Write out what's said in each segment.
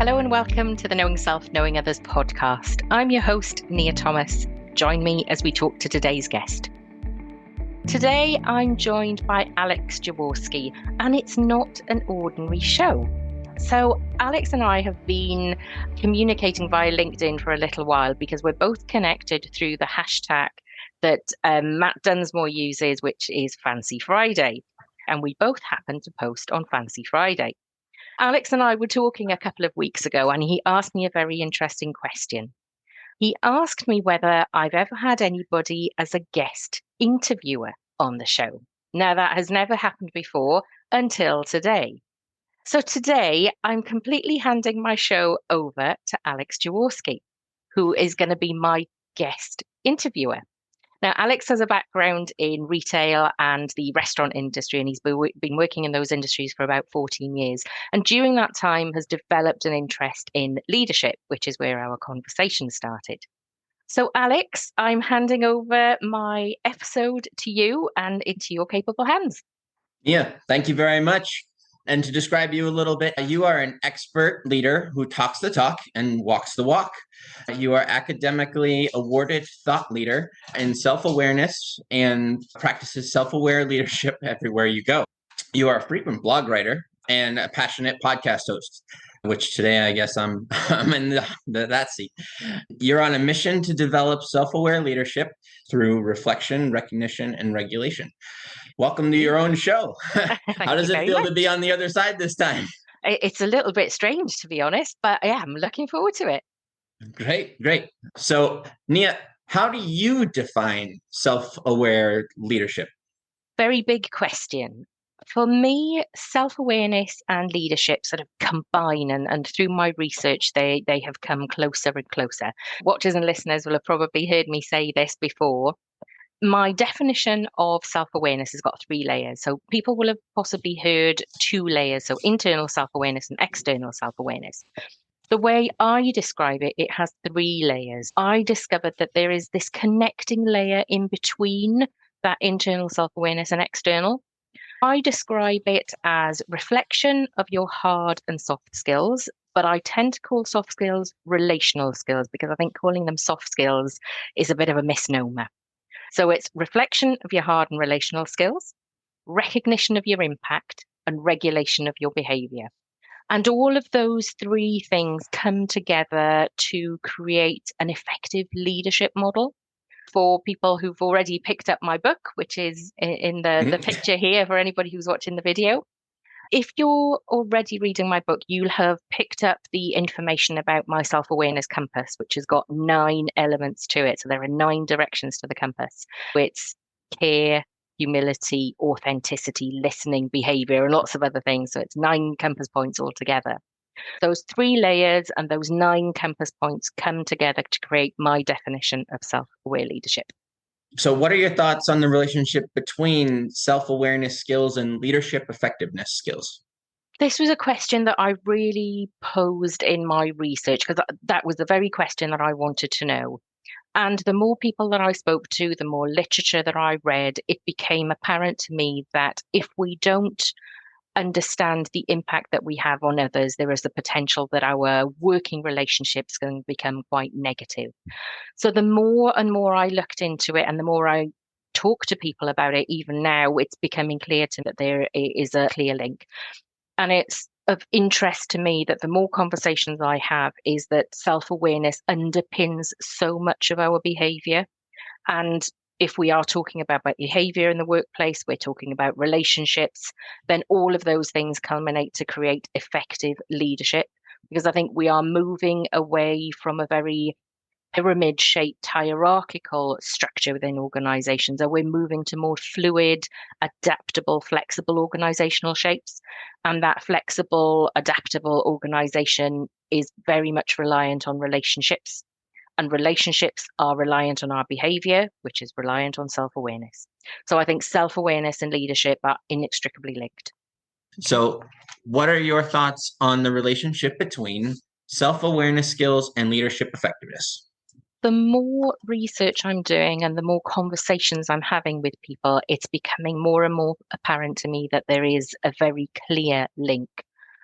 Hello and welcome to the Knowing Self, Knowing Others podcast. I'm your host, Nia Thomas. Join me as we talk to today's guest. Today, I'm joined by Alex Jaworski, and it's not an ordinary show. So Alex and I have been communicating via LinkedIn for a little while because we're both connected through the hashtag that Matt Dunsmore uses, which is Fancy Friday. And we both happen to post on Fancy Friday. Alex and I were talking a couple of weeks ago, and he asked me a very interesting question. He asked me whether I've ever had anybody as a guest interviewer on the show. Now, that has never happened before until today. So today, I'm completely handing my show over to Alex Jaworski, who is going to be my guest interviewer. Now, Alex has a background in retail and the restaurant industry, and he's been working in those industries for about 14 years. And during that time has developed an interest in leadership, which is where our conversation started. So, Alex, I'm handing over my episode to you and into your capable hands. Yeah, thank you very much. And to describe you a little bit, you are an expert leader who talks the talk and walks the walk. You are academically awarded thought leader in self-awareness and practices self-aware leadership everywhere you go. You are a frequent blog writer and a passionate podcast host, which today I guess I'm in that seat. You're on a mission to develop self-aware leadership through reflection, recognition, and regulation. Welcome to your own show. How does it feel to be on the other side this time? It's a little bit strange, to be honest, but yeah, I'm looking forward to it. Great. So, Nia, how do you define self-aware leadership? Very big question. For me, self-awareness and leadership sort of combine, and through my research, they have come closer and closer. Watchers and listeners will have probably heard me say this before. My definition of self-awareness has got 3 layers. So people will have possibly heard 2 layers, so internal self-awareness and external self-awareness. The way I describe it, it has 3 layers. I discovered that there is this connecting layer in between that internal self-awareness and external. I describe it as reflection of your hard and soft skills, but I tend to call soft skills relational skills because I think calling them soft skills is a bit of a misnomer. So it's reflection of your hard and relational skills, recognition of your impact, and regulation of your behavior. And all of those 3 things come together to create an effective leadership model. For people who've already picked up my book, which is in the picture here for anybody who's watching the video. If you're already reading my book, you'll have picked up the information about my self-awareness compass, which has got 9 elements to it. So there are 9 directions to the compass. It's care, humility, authenticity, listening, behavior, and lots of other things. So it's 9 compass points altogether. Those 3 layers and those 9 compass points come together to create my definition of self-aware leadership. So what are your thoughts on the relationship between self-awareness skills and leadership effectiveness skills? This was a question that I really posed in my research because that was the very question that I wanted to know. And the more people that I spoke to, the more literature that I read, it became apparent to me that if we don't understand the impact that we have on others, there is the potential that our working relationships can become quite negative. So the more and more I looked into it and the more I talk to people about it, even now, it's becoming clear to me that there is a clear link. And it's of interest to me that the more conversations I have is that self-awareness underpins so much of our behavior. And if we are talking about behavior in the workplace, we're talking about relationships, then all of those things culminate to create effective leadership. Because I think we are moving away from a very pyramid-shaped hierarchical structure within organizations, and we're moving to more fluid, adaptable, flexible organizational shapes. And that flexible, adaptable organization is very much reliant on relationships. And relationships are reliant on our behavior, which is reliant on self-awareness. So I think self-awareness and leadership are inextricably linked. So what are your thoughts on the relationship between self-awareness skills and leadership effectiveness? The more research I'm doing and the more conversations I'm having with people, it's becoming more and more apparent to me that there is a very clear link.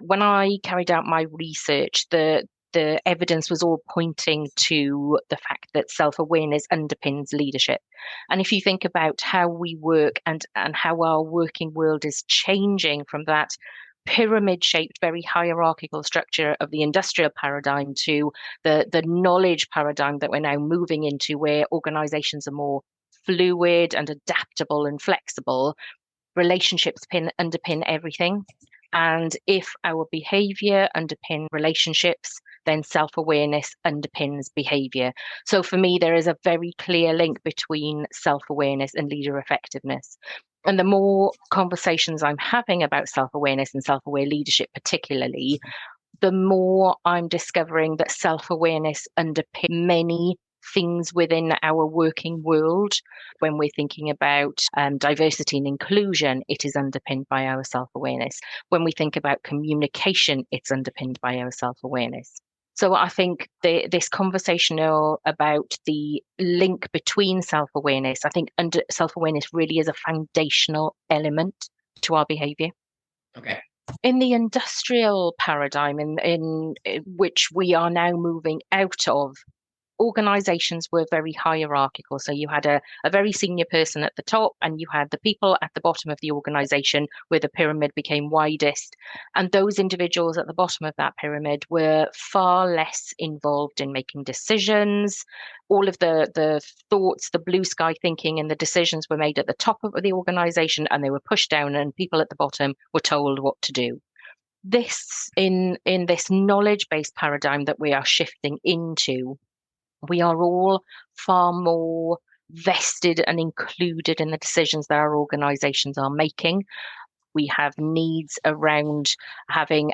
When I carried out my research, the evidence was all pointing to the fact that self-awareness underpins leadership. And if you think about how we work and how our working world is changing from that pyramid-shaped, very hierarchical structure of the industrial paradigm to the knowledge paradigm that we're now moving into, where organizations are more fluid and adaptable and flexible, relationships underpin everything. And if our behavior underpin relationships, then self-awareness underpins behavior. So for me, there is a very clear link between self-awareness and leader effectiveness. And the more conversations I'm having about self-awareness and self-aware leadership, particularly, the more I'm discovering that self-awareness underpins many things within our working world. When we're thinking about diversity and inclusion, it is underpinned by our self-awareness. When we think about communication, it's underpinned by our self-awareness. So I think this conversation about the link between self-awareness, I think self-awareness really is a foundational element to our behavior. Okay. In the industrial paradigm in which we are now moving out of, organizations were very hierarchical. So you had a very senior person at the top, and you had the people at the bottom of the organization where the pyramid became widest. And those individuals at the bottom of that pyramid were far less involved in making decisions. All of the thoughts, the blue sky thinking, and the decisions were made at the top of the organization, and they were pushed down, and people at the bottom were told what to do. This in this knowledge-based paradigm that we are shifting into, we are all far more vested and included in the decisions that our organizations are making. We have needs around having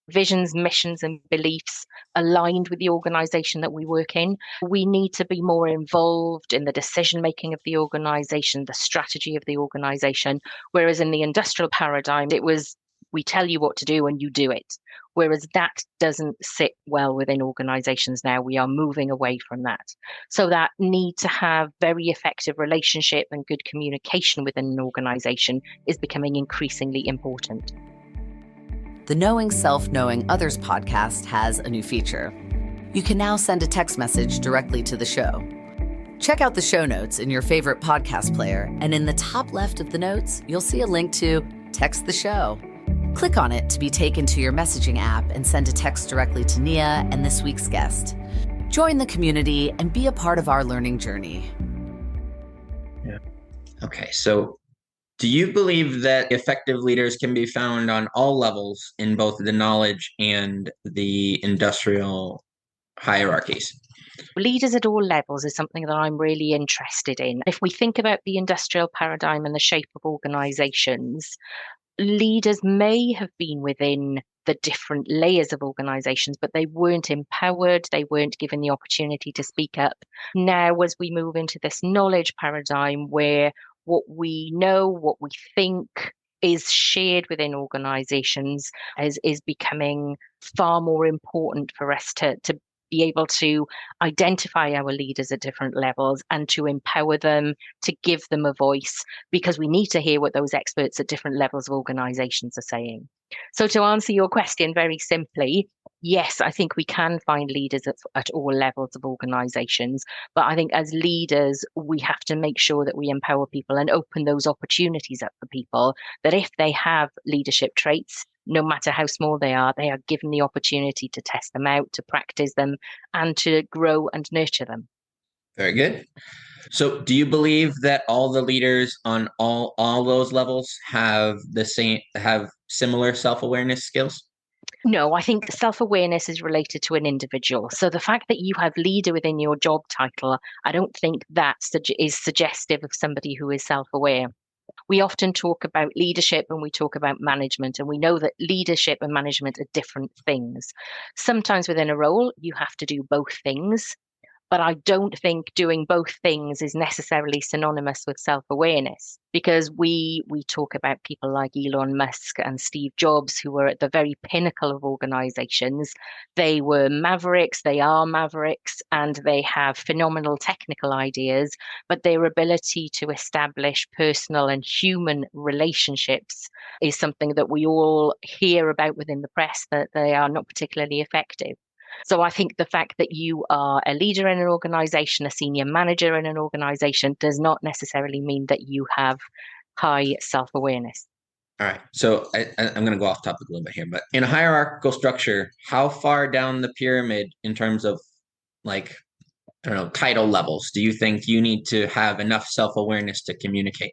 visions, missions, and beliefs aligned with the organization that we work in. We need to be more involved in the decision making of the organization, the strategy of the organization. Whereas in the industrial paradigm, it was, we tell you what to do and you do it. Whereas that doesn't sit well within organizations now. We are moving away from that. So that need to have very effective relationship and good communication within an organization is becoming increasingly important. The Knowing Self, Knowing Others podcast has a new feature. You can now send a text message directly to the show. Check out the show notes in your favorite podcast player, and in the top left of the notes, you'll see a link to Text the Show. Click on it to be taken to your messaging app and send a text directly to Nia and this week's guest. Join the community and be a part of our learning journey. Yeah. Okay, so do you believe that effective leaders can be found on all levels in both the knowledge and the industrial hierarchies? Leaders at all levels is something that I'm really interested in. If we think about the industrial paradigm and the shape of organizations, leaders may have been within the different layers of organizations, but they weren't empowered. They weren't given the opportunity to speak up. Now, as we move into this knowledge paradigm where what we know, what we think is shared within organizations is becoming far more important for us to be able to identify our leaders at different levels and to empower them, to give them a voice, because we need to hear what those experts at different levels of organizations are saying. So to answer your question very simply, yes, I think we can find leaders at all levels of organizations. But I think as leaders, we have to make sure that we empower people and open those opportunities up for people, that if they have leadership traits, no matter how small they are given the opportunity to test them out, to practice them, and to grow and nurture them. Very good. So do you believe that all the leaders on all those levels have similar self-awareness skills? No, I think self-awareness is related to an individual. So the fact that you have leader within your job title, I don't think that is suggestive of somebody who is self-aware. We often talk about leadership and we talk about management, and we know that leadership and management are different things. Sometimes within a role, you have to do both things. But I don't think doing both things is necessarily synonymous with self-awareness, because we talk about people like Elon Musk and Steve Jobs, who were at the very pinnacle of organizations. They were mavericks, they are mavericks, and they have phenomenal technical ideas, but their ability to establish personal and human relationships is something that we all hear about within the press, that they are not particularly effective. So I think the fact that you are a leader in an organization, a senior manager in an organization, does not necessarily mean that you have high self-awareness. All right. So I'm going to go off topic a little bit here, but in a hierarchical structure, how far down the pyramid in terms of like, I don't know, title levels, do you think you need to have enough self-awareness to communicate?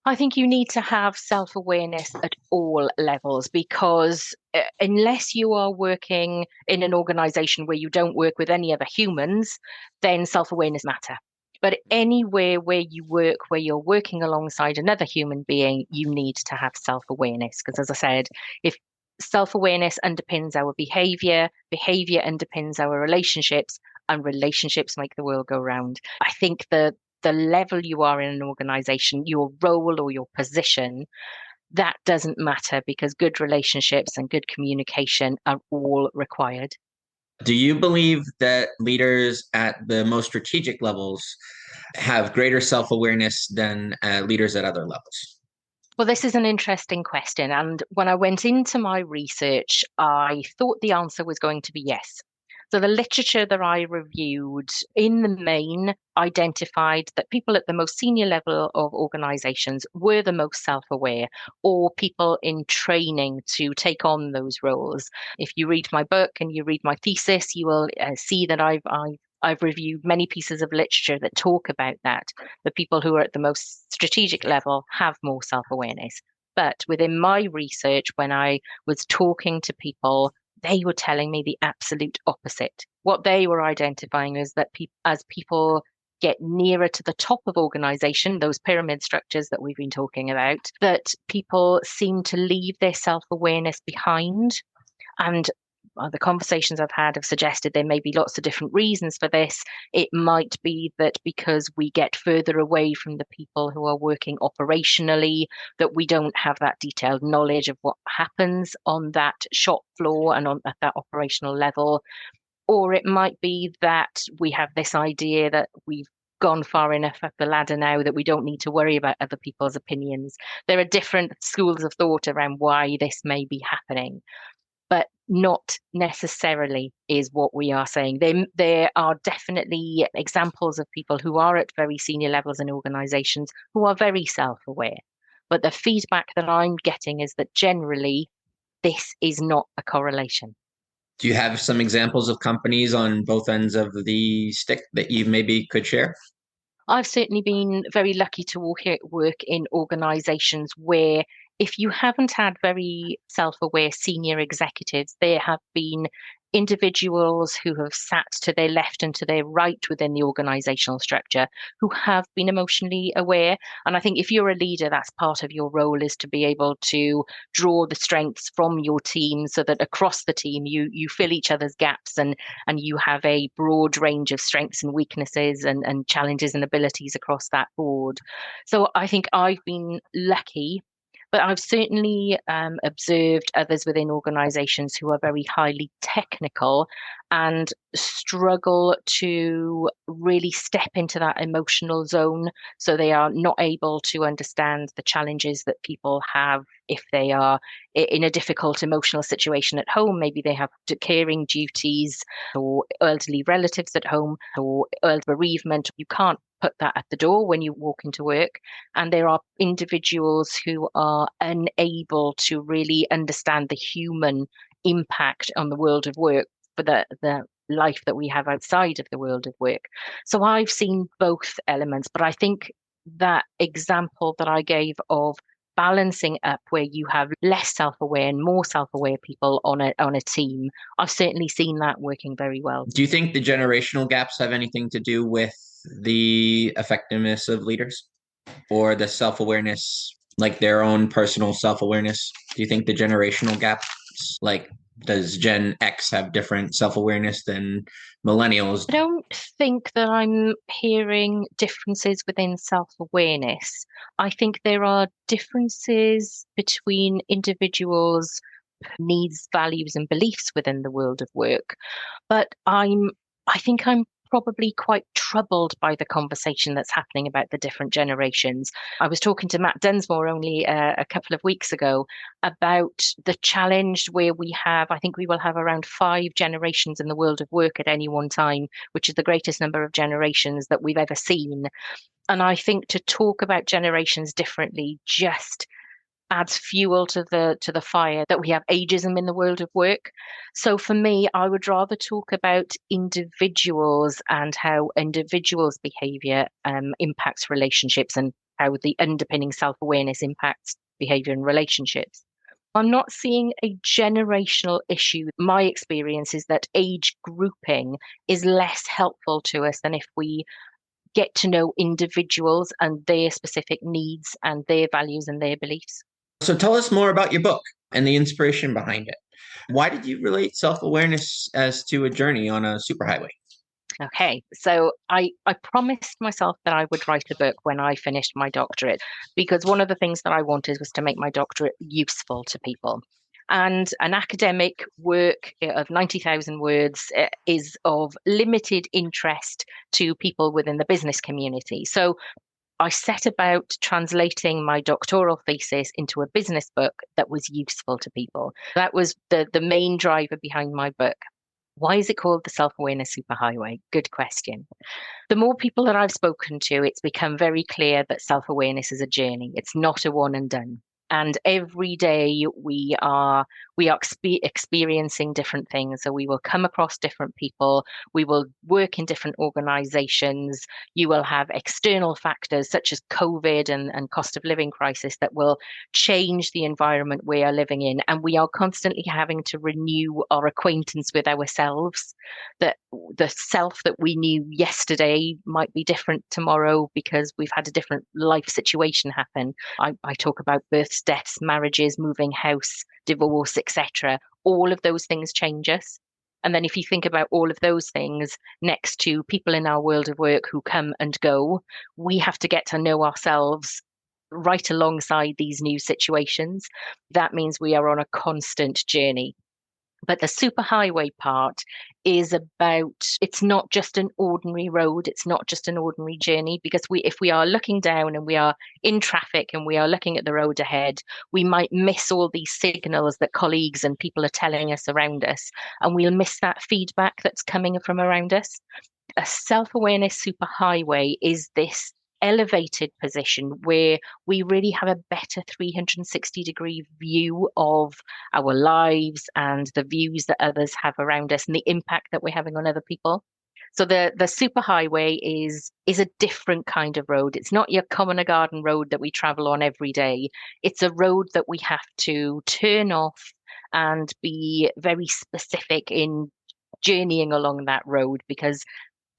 I think you need to have self-awareness at all levels, because unless you are working in an organization where you don't work with any other humans, then self-awareness matter. But anywhere where you work, where you're working alongside another human being, you need to have self-awareness. Because as I said, if self-awareness underpins our behavior, behavior underpins our relationships, and relationships make the world go round. I think the level you are in an organization, your role or your position, that doesn't matter, because good relationships and good communication are all required. Do you believe that leaders at the most strategic levels have greater self-awareness than leaders at other levels? Well, this is an interesting question. And when I went into my research, I thought the answer was going to be yes. So the literature that I reviewed in the main identified that people at the most senior level of organizations were the most self-aware, or people in training to take on those roles. If you read my book and you read my thesis, you will see that I've reviewed many pieces of literature that talk about that. The people who are at the most strategic level have more self-awareness. But within my research, when I was talking to people, they were telling me the absolute opposite. What they were identifying is that as people get nearer to the top of organization, those pyramid structures that we've been talking about, that people seem to leave their self-awareness behind. And the conversations I've had have suggested there may be lots of different reasons for this. It might be that because we get further away from the people who are working operationally, that we don't have that detailed knowledge of what happens on that shop floor and at that operational level. Or it might be that we have this idea that we've gone far enough up the ladder now that we don't need to worry about other people's opinions. There are different schools of thought around why this may be happening, but not necessarily is what we are saying. There are definitely examples of people who are at very senior levels in organizations who are very self-aware. But the feedback that I'm getting is that generally this is not a correlation. Do you have some examples of companies on both ends of the stick that you maybe could share? I've certainly been very lucky to work in organizations where, if you haven't had very self-aware senior executives, there have been individuals who have sat to their left and to their right within the organizational structure who have been emotionally aware. And I think if you're a leader, that's part of your role, is to be able to draw the strengths from your team so that across the team you fill each other's gaps, and you have a broad range of strengths and weaknesses and challenges and abilities across that board. So I think I've been lucky, but I've certainly observed others within organizations who are very highly technical and struggle to really step into that emotional zone. So they are not able to understand the challenges that people have if they are in a difficult emotional situation at home. Maybe they have caring duties or elderly relatives at home or early bereavement. You can't put that at the door when you walk into work. And there are individuals who are unable to really understand the human impact on the world of work for the life that we have outside of the world of work. So I've seen both elements, but I think that example that I gave of balancing up where you have less self-aware and more self-aware people on a team, I've certainly seen that working very well. Do you think the generational gaps have anything to do with the effectiveness of leaders, or the self-awareness, like their own personal self-awareness? Do you think the generational gaps, like Does Gen X have different self-awareness than millennials? I don't think that I'm hearing differences within self-awareness. I think there are differences between individuals' needs, values, and beliefs within the world of work. But I think I'm probably quite troubled by the conversation that's happening about the different generations. I was talking to Matt Dunsmore only a couple of weeks ago about the challenge where I think we will have around 5 generations in the world of work at any one time, which is the greatest number of generations that we've ever seen. And I think to talk about generations differently just adds fuel to the fire that we have ageism in the world of work. So for me, I would rather talk about individuals and how individuals' behavior impacts relationships and how the underpinning self-awareness impacts behavior and relationships. I'm not seeing a generational issue. My experience is that age grouping is less helpful to us than if we get to know individuals and their specific needs and their values and their beliefs. So tell us more about your book and the inspiration behind it. Why did you relate self-awareness as to a journey on a superhighway? Okay, so I promised myself that I would write a book when I finished my doctorate, because one of the things that I wanted was to make my doctorate useful to people. And an academic work of 90,000 words is of limited interest to people within the business community. So I set about translating my doctoral thesis into a business book that was useful to people. That was the main driver behind my book. Why is it called the Self-Awareness Superhighway? Good question. The more people that I've spoken to, it's become very clear that self-awareness is a journey. It's not a one and done. And every day we are experiencing different things. So we will come across different people. We will work in different organizations. You will have external factors such as COVID and cost of living crisis that will change the environment we are living in. And we are constantly having to renew our acquaintance with ourselves. That the self that we knew yesterday might be different tomorrow because we've had a different life situation happen. I talk about births, deaths, marriages, moving house, divorce, etc. All of those things change us. And then if you think about all of those things next to people in our world of work who come and go, we have to get to know ourselves right alongside these new situations. That means we are on a constant journey. But the superhighway part is about, it's not just an ordinary road, it's not just an ordinary journey, because if we are looking down and we are in traffic and we are looking at the road ahead, we might miss all these signals that colleagues and people are telling us around us, and we'll miss that feedback that's coming from around us. A self-awareness superhighway is this elevated position where we really have a better 360-degree view of our lives and the views that others have around us and the impact that we're having on other people. So the superhighway is a different kind of road. It's not your common garden road that we travel on every day. It's a road that we have to turn off and be very specific in journeying along that road, because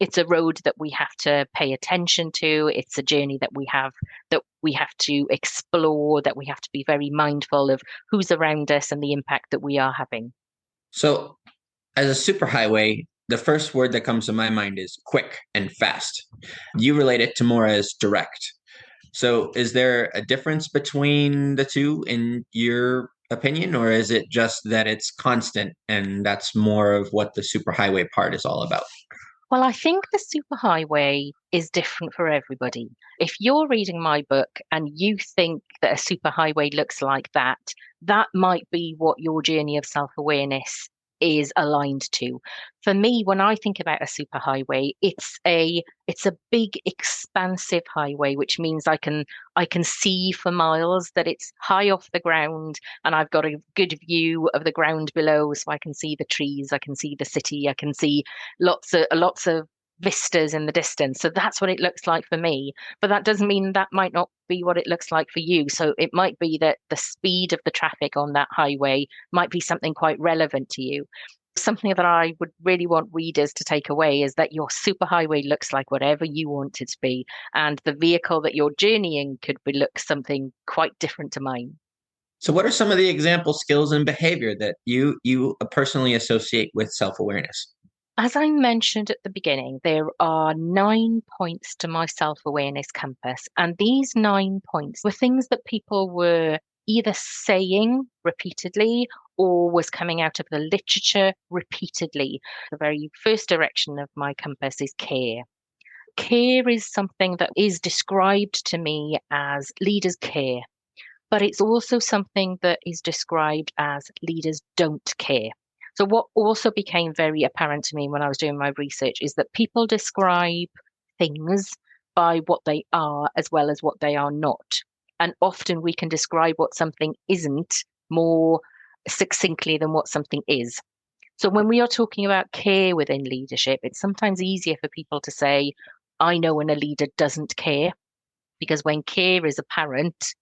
it's a road that we have to pay attention to. It's a journey that we have to explore, that we have to be very mindful of who's around us and the impact that we are having. So as a superhighway, the first word that comes to my mind is quick and fast. You relate it to more as direct. So is there a difference between the two in your opinion, or is it just that it's constant and that's more of what the superhighway part is all about? Well, I think the superhighway is different for everybody. If you're reading my book and you think that a superhighway looks like that, that might be what your journey of self-awareness is aligned to. For me, when I think about a superhighway, it's a big expansive highway, which means I can see for miles, that it's high off the ground and I've got a good view of the ground below, so I can see the trees, I can see the city, I can see lots of vistas in the distance. So that's what it looks like for me. But that doesn't mean that might not be what it looks like for you. So it might be that the speed of the traffic on that highway might be something quite relevant to you. Something that I would really want readers to take away is that your superhighway looks like whatever you want it to be. And the vehicle that you're journeying could look something quite different to mine. So what are some of the example skills and behavior that you personally associate with self-awareness? As I mentioned at the beginning, there are 9 points to my self-awareness compass. And these 9 points were things that people were either saying repeatedly or was coming out of the literature repeatedly. The very first direction of my compass is care. Care is something that is described to me as leaders care, but it's also something that is described as leaders don't care. So, what also became very apparent to me when I was doing my research is that people describe things by what they are as well as what they are not. And often we can describe what something isn't more succinctly than what something is. So, when we are talking about care within leadership, it's sometimes easier for people to say, I know when a leader doesn't care, because when care is apparent,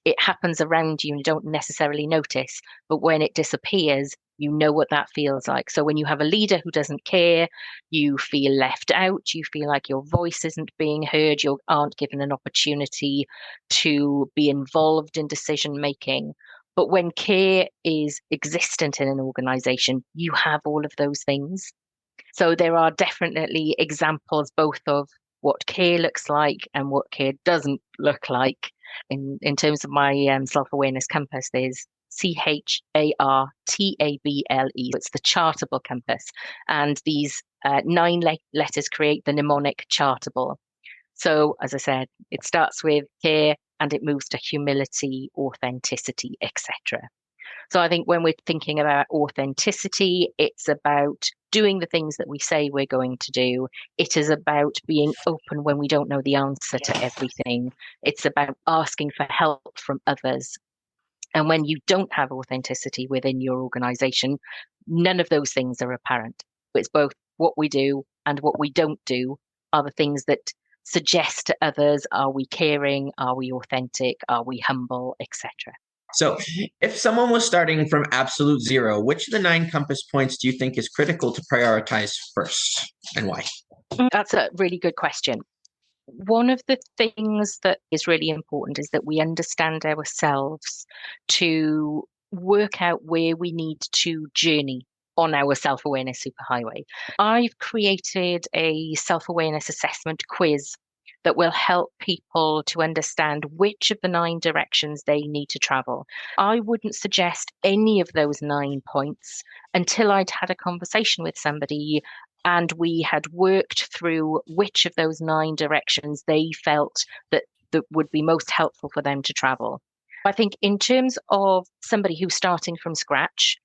it happens around you and you don't necessarily notice. But when it disappears, you know what that feels like. So when you have a leader who doesn't care, you feel left out, you feel like your voice isn't being heard, you aren't given an opportunity to be involved in decision making. But when care is existent in an organization, you have all of those things. So there are definitely examples both of what care looks like and what care doesn't look like. In terms of my self-awareness compass, there's CHARTABLE. It's the chartable compass. And these 9 letters create the mnemonic chartable. So, as I said, it starts with care and it moves to humility, authenticity, etc. So I think when we're thinking about authenticity, it's about doing the things that we say we're going to do. It is about being open when we don't know the answer to everything. It's about asking for help from others. And when you don't have authenticity within your organization, none of those things are apparent. It's both what we do and what we don't do are the things that suggest to others, are we caring? Are we authentic? Are we humble, etc.? So if someone was starting from absolute zero, which of the 9 compass points do you think is critical to prioritize first and why? That's a really good question. One of the things that is really important is that we understand ourselves to work out where we need to journey on our self-awareness superhighway. I've created a self-awareness assessment quiz that will help people to understand which of the 9 directions they need to travel. I wouldn't suggest any of those 9 points until I'd had a conversation with somebody and we had worked through which of those 9 directions they felt that would be most helpful for them to travel. I think in terms of somebody who's starting from scratch,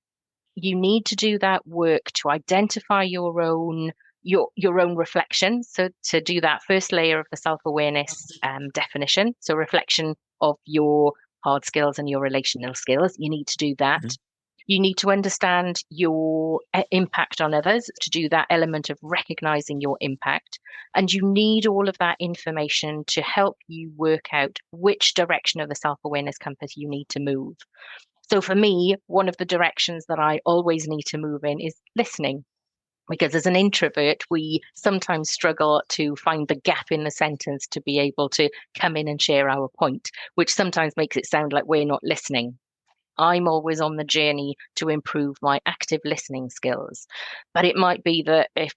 you need to do that work to identify your own reflection. So to do that first layer of the self-awareness definition, so reflection of your hard skills and your relational skills, you need to do that. Mm-hmm. You need to understand your impact on others, to do that element of recognizing your impact. And you need all of that information to help you work out which direction of the self-awareness compass you need to move. So for me, one of the directions that I always need to move in is listening. Because as an introvert, we sometimes struggle to find the gap in the sentence to be able to come in and share our point, which sometimes makes it sound like we're not listening. I'm always on the journey to improve my active listening skills. But it might be that if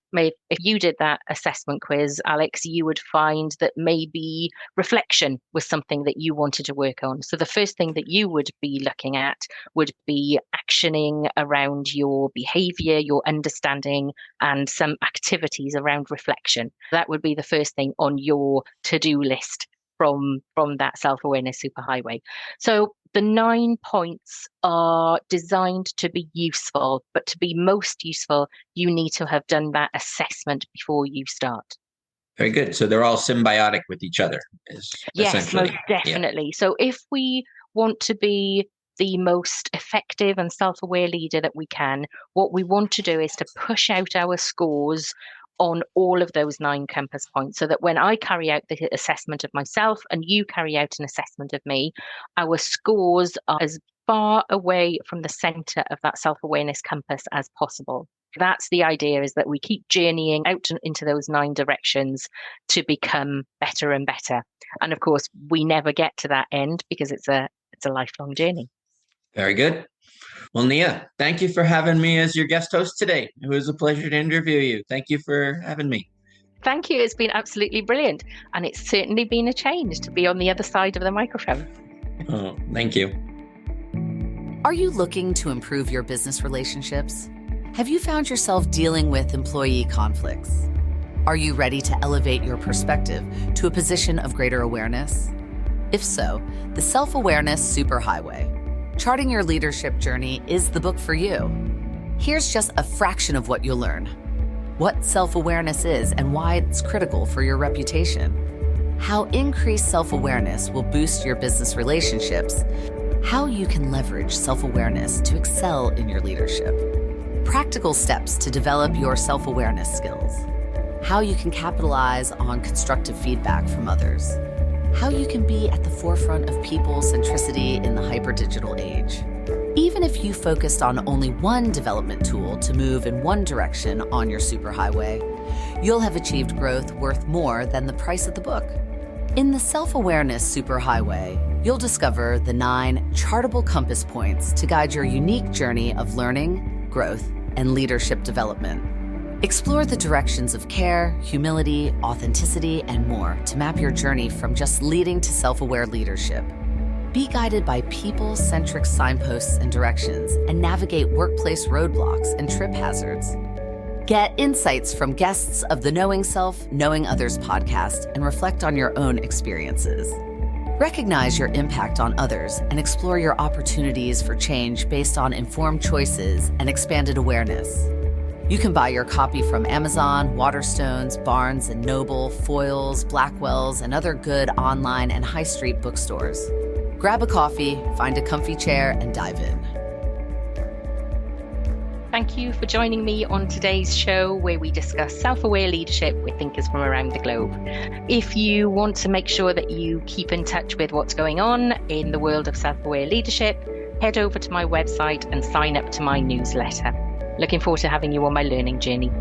you did that assessment quiz, Alex, you would find that maybe reflection was something that you wanted to work on. So the first thing that you would be looking at would be actioning around your behavior, your understanding, and some activities around reflection. That would be the first thing on your to-do list from that self-awareness superhighway. So the 9 points are designed to be useful, but to be most useful, you need to have done that assessment before you start. Very good. So they're all symbiotic with each other. Yes, most definitely. Yeah. So if we want to be the most effective and self-aware leader that we can, what we want to do is to push out our scores on all of those 9 compass points, so that when I carry out the assessment of myself and you carry out an assessment of me, our scores are as far away from the center of that self-awareness compass as possible. That's the idea, is that we keep journeying out into those 9 directions to become better and better. And of course, we never get to that end because it's a lifelong journey. Very good. Well, Nia, thank you for having me as your guest host today. It was a pleasure to interview you. Thank you for having me. Thank you. It's been absolutely brilliant. And it's certainly been a change to be on the other side of the microphone. Oh, thank you. Are you looking to improve your business relationships? Have you found yourself dealing with employee conflicts? Are you ready to elevate your perspective to a position of greater awareness? If so, the Self-Awareness Superhighway, Charting Your Leadership Journey, is the book for you. Here's just a fraction of what you'll learn: what self-awareness is and why it's critical for your reputation, how increased self-awareness will boost your business relationships, how you can leverage self-awareness to excel in your leadership, practical steps to develop your self-awareness skills, how you can capitalize on constructive feedback from others, how you can be at the forefront of people centricity in the hyper-digital age. Even if you focused on only one development tool to move in one direction on your superhighway, you'll have achieved growth worth more than the price of the book. In the Self-Awareness Superhighway, you'll discover the 9 chartable compass points to guide your unique journey of learning, growth, and leadership development. Explore the directions of care, humility, authenticity, and more to map your journey from just leading to self-aware leadership. Be guided by people-centric signposts and directions, and navigate workplace roadblocks and trip hazards. Get insights from guests of the Knowing Self, Knowing Others podcast, and reflect on your own experiences. Recognize your impact on others and explore your opportunities for change based on informed choices and expanded awareness. You can buy your copy from Amazon, Waterstones, Barnes & Noble, Foyles, Blackwell's, and other good online and high street bookstores. Grab a coffee, find a comfy chair, and dive in. Thank you for joining me on today's show, where we discuss self-aware leadership with thinkers from around the globe. If you want to make sure that you keep in touch with what's going on in the world of self-aware leadership, head over to my website and sign up to my newsletter. Looking forward to having you on my learning journey.